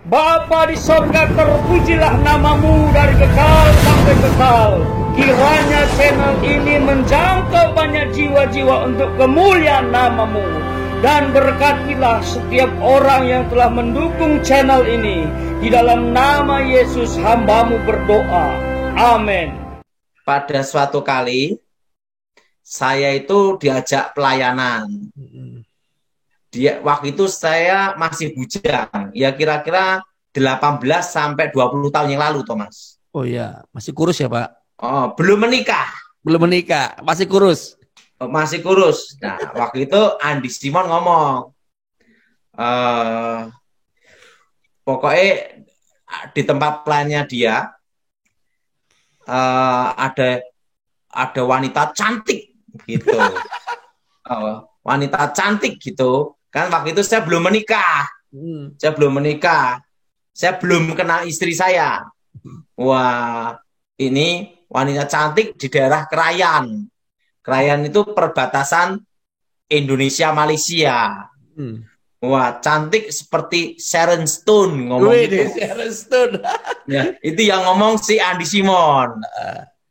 Bapa di sorga, terpujilah namamu dari kekal sampai kekal. Kiranya channel ini menjangkau banyak jiwa-jiwa untuk kemuliaan namamu. Dan berkatilah setiap orang yang telah mendukung channel ini. Di dalam nama Yesus hambamu berdoa. Amin. Pada suatu kali, saya itu diajak pelayanan. Waktu itu saya masih bujang, ya kira-kira 18 sampai 20 tahun yang lalu, Thomas. Oh iya, masih kurus ya, Pak? Oh, belum menikah. Belum menikah, masih kurus. Masih kurus. Nah, waktu itu Andi Simon ngomong, pokoknya di tempat pelayannya dia ada wanita cantik gitu. Wanita cantik gitu. Kan waktu itu saya belum menikah. Saya belum kenal istri saya. Wah, ini wanita cantik di daerah Krayan. Krayan itu perbatasan Indonesia-Malaysia. Wah, cantik seperti Sharon Stone ngomong gitu. Sharon Stone. Ya, itu yang ngomong si Andi Simon.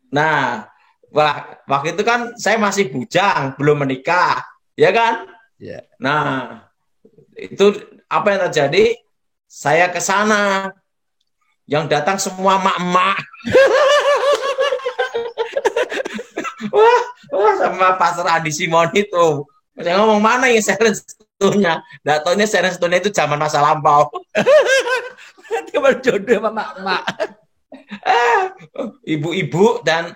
Nah, waktu itu kan saya masih bujang, belum menikah. Ya kan? Yeah. Nah, itu apa yang terjadi? Saya ke sana. Yang datang semua mak-mak. wah, sama Pastor Andi Simon itu. Saya ngomong, mana yang Sharon Stone-nya? Nggak taunya Sharon Stone itu zaman masa lampau. Dia berjodoh sama mak-mak. Ibu-ibu dan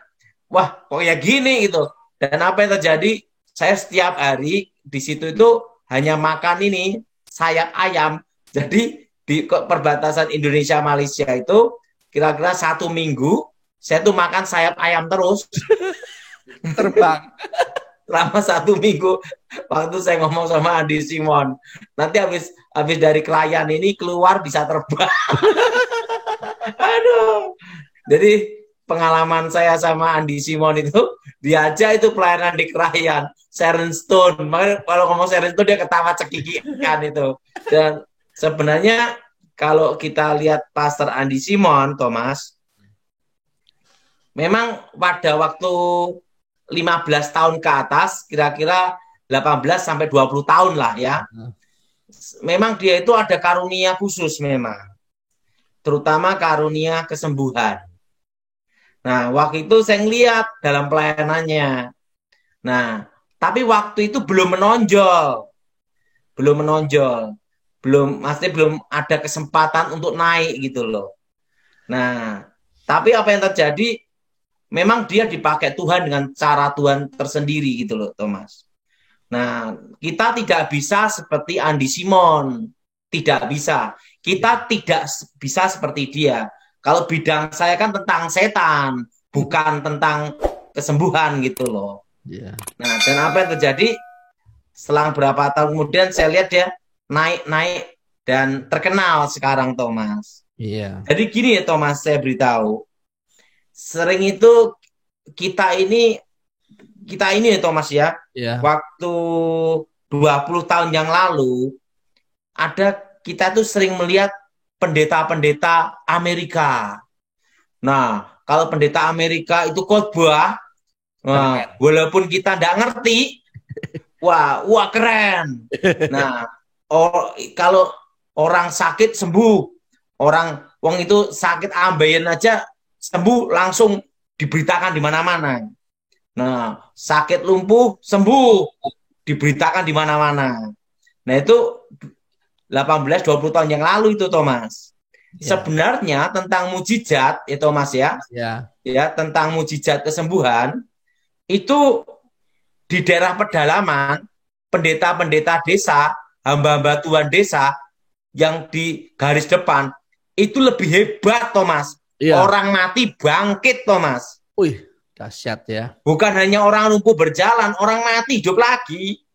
wah, kok ya gini gitu. Dan apa yang terjadi? Saya setiap hari di situ itu hanya makan ini sayap ayam. Jadi di perbatasan Indonesia Malaysia itu kira-kira 1 minggu saya tuh makan sayap ayam terus. Terbang. Selama 1 minggu. Waktu saya ngomong sama Andi Simon, nanti habis dari klien ini keluar bisa terbang. Aduh. Jadi pengalaman saya sama Andi Simon itu, dia aja itu pelayanan di Krayan, Sharon Stone. Makanya kalau ngomong Sharon Stone dia ketawa cekikikan itu. Dan sebenarnya kalau kita lihat Pastor Andi Simon, Thomas, memang pada waktu 15 tahun ke atas, kira-kira 18 sampai 20 tahun lah ya. Memang dia itu ada karunia khusus memang. Terutama karunia kesembuhan. Nah, waktu itu saya ngeliat dalam pelayanannya. Nah, tapi waktu itu belum menonjol. Maksudnya belum ada kesempatan untuk naik gitu loh. Nah, tapi apa yang terjadi, memang dia dipakai Tuhan dengan cara Tuhan tersendiri gitu loh, Thomas. Nah, kita tidak bisa seperti Andi Simon. Tidak bisa. Kita tidak bisa seperti dia. Kalau bidang saya kan tentang setan, bukan tentang kesembuhan gitu loh. Yeah. Nah, dan apa yang terjadi? Selang berapa tahun kemudian saya lihat dia naik dan terkenal sekarang, Thomas. Iya. Jadi gini ya, Thomas, saya beritahu. Sering itu kita ini ya, Thomas ya. Yeah. Waktu 20 tahun yang lalu kita tuh sering melihat pendeta-pendeta Amerika. Nah, kalau pendeta Amerika itu khotbah, walaupun kita nggak ngerti, wah keren. Nah, kalau orang sakit sembuh, wong itu sakit ambeien aja sembuh, langsung diberitakan di mana-mana. Nah, sakit lumpuh sembuh, diberitakan di mana-mana. Nah, itu 18-20 tahun yang lalu itu, Thomas. Yeah. Sebenarnya tentang mujizat, ya Thomas ya. Yeah. Ya, tentang mujizat kesembuhan itu di daerah pedalaman, pendeta-pendeta desa, hamba-hamba Tuhan desa yang di garis depan itu lebih hebat, Thomas. Yeah. Orang mati bangkit, Thomas. Wih, dahsyat ya. Bukan hanya orang lumpuh berjalan, orang mati hidup lagi.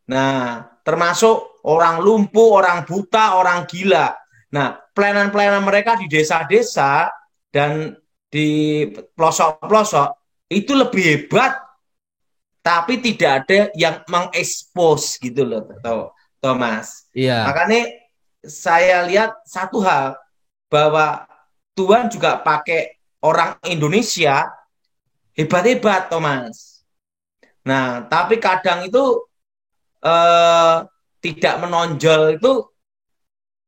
Nah, termasuk orang lumpuh, orang buta, orang gila. Nah, pelayanan-pelayanan mereka di desa-desa dan di pelosok-pelosok itu lebih hebat, tapi tidak ada yang mengekspos gitu loh, Thomas. Iya. Makanya saya lihat satu hal, bahwa Tuhan juga pakai orang Indonesia hebat-hebat, Thomas. Nah, tapi kadang itu tidak menonjol itu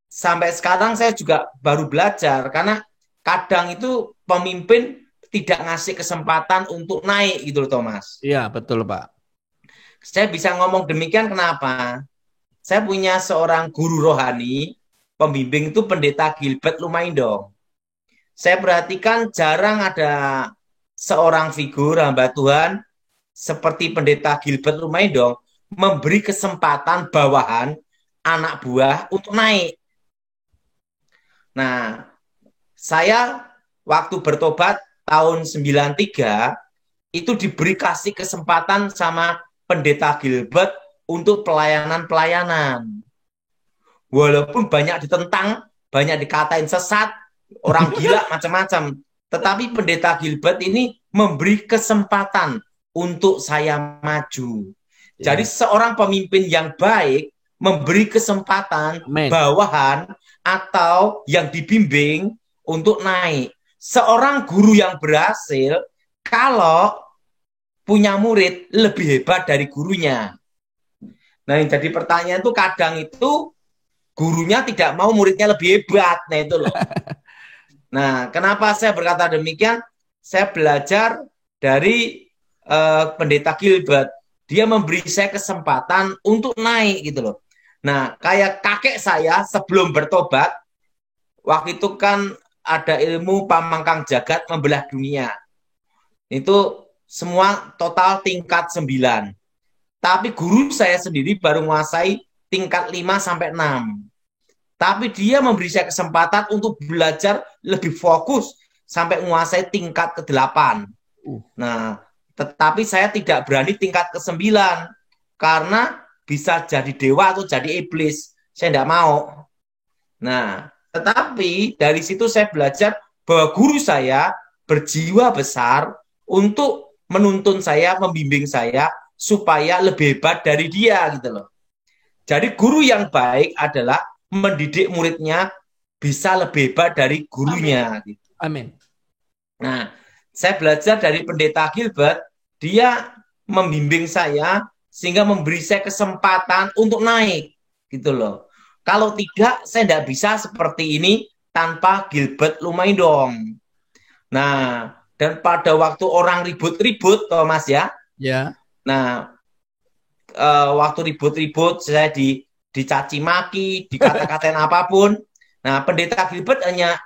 sampai sekarang saya juga baru belajar, karena kadang itu pemimpin tidak ngasih kesempatan untuk naik gitu loh, Thomas. Iya, betul, Pak. Saya bisa ngomong demikian kenapa? Saya punya seorang guru rohani, pembimbing itu Pendeta Gilbert Lumaindong. Saya perhatikan jarang ada seorang figur hamba Tuhan seperti Pendeta Gilbert Lumaindong memberi kesempatan bawahan anak buah untuk naik. Nah, saya waktu bertobat tahun 93 itu diberi kasih kesempatan sama Pendeta Gilbert untuk pelayanan-pelayanan. Walaupun banyak ditentang, banyak dikatain sesat, orang gila, macam-macam. Tetapi Pendeta Gilbert ini memberi kesempatan untuk saya maju. Jadi seorang pemimpin yang baik memberi kesempatan bawahan atau yang dibimbing untuk naik. Seorang guru yang berhasil kalau punya murid lebih hebat dari gurunya. Nah, yang jadi pertanyaan itu kadang itu gurunya tidak mau muridnya lebih hebat. Nah, itu loh. Nah, kenapa saya berkata demikian? Saya belajar dari Pendeta Gilbert. Dia memberi saya kesempatan untuk naik gitu loh. Nah, kayak kakek saya sebelum bertobat, waktu itu kan ada ilmu pamangkang jagat membelah dunia. Itu semua total tingkat 9. Tapi guru saya sendiri baru menguasai tingkat 5-6. Tapi dia memberi saya kesempatan untuk belajar lebih fokus sampai menguasai tingkat ke-8. Nah, tetapi saya tidak berani tingkat ke-9 karena bisa jadi dewa atau jadi iblis. Saya tidak mau. Nah, tetapi dari situ saya belajar bahwa guru saya berjiwa besar untuk menuntun saya, membimbing saya supaya lebih hebat dari dia gitu loh. Jadi guru yang baik adalah mendidik muridnya bisa lebih hebat dari gurunya. Amin. Amin. Nah, saya belajar dari Pendeta Gilbert, dia membimbing saya sehingga memberi saya kesempatan untuk naik gitu loh. Kalau tidak, saya tidak bisa seperti ini tanpa Gilbert Lumaindong. Nah, dan pada waktu orang ribut-ribut, Thomas ya. Ya. Nah, waktu ribut-ribut saya dicaci maki, dikata-katain apapun. Nah, Pendeta Gilbert hanya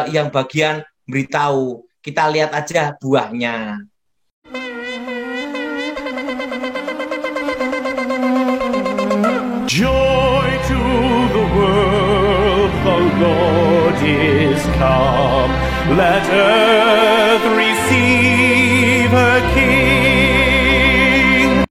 yang bagian beritahu, kita lihat aja buahnya. Joy to the world, the Lord is come. Let earth receive